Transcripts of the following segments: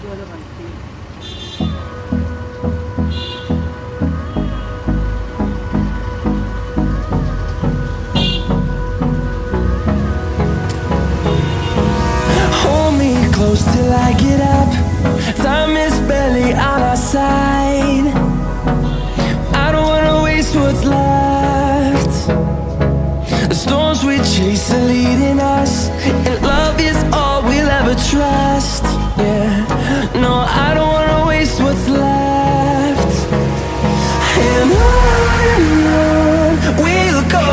वाला बनती है। Hold me close till I get up. Time is barely on our side. I don't wanna waste what's left. The storms we chase are leading us, and love is all we'll ever trust. Yeah, no, I don't wanna waste what's left. And on we'll go,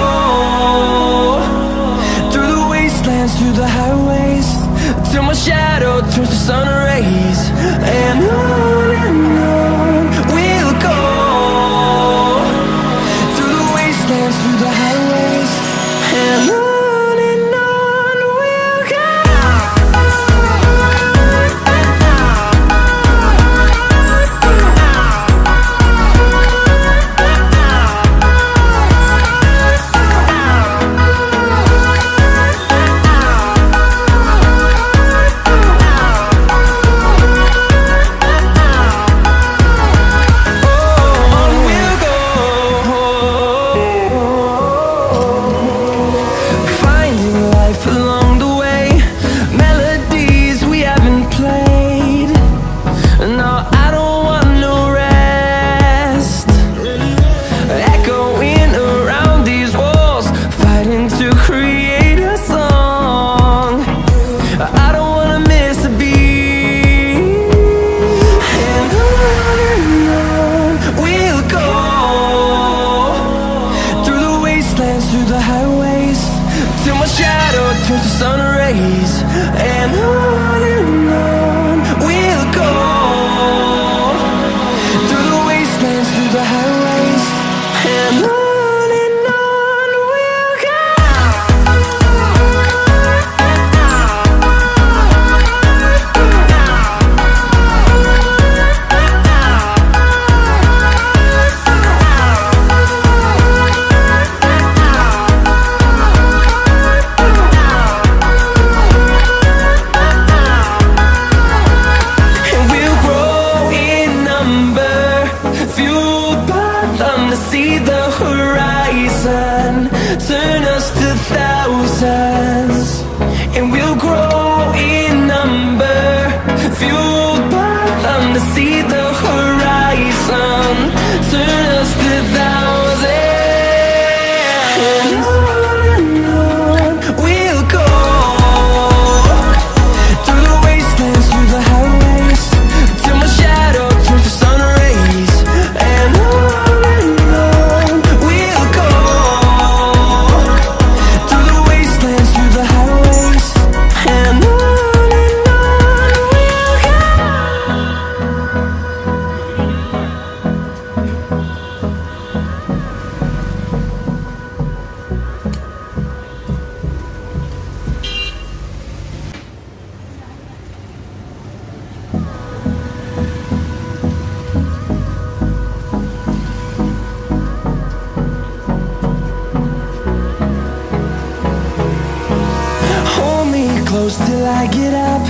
through the wastelands, through the highways, till my shadow turns to sun rays. And on we'll go, through the wastelands, through the highways, and on we'll go. Through the highways, till my shadow turns to sun rays. And on we'll go, through the wastelands, through the highways, and on we'll go. See the horizon, turn us to thousands, and we'll grow in number, fueled by them. To see the horizon, turn us to thousands, and on we'll go, through the wastelands, through the highways, till my shadow turns to sun rays. And on close till I get up.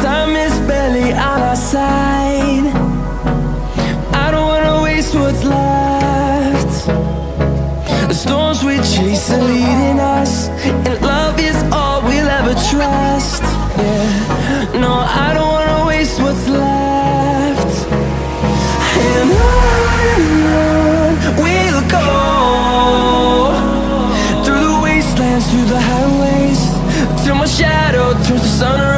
Time is barely on our side. I don't wanna waste what's left. The storms we chase are leading us, and love is all we'll ever trust. Yeah, no, I don't wanna waste what's left. And on we'll go, through the wastelands, through the highways, till my shadow turns to sun rays.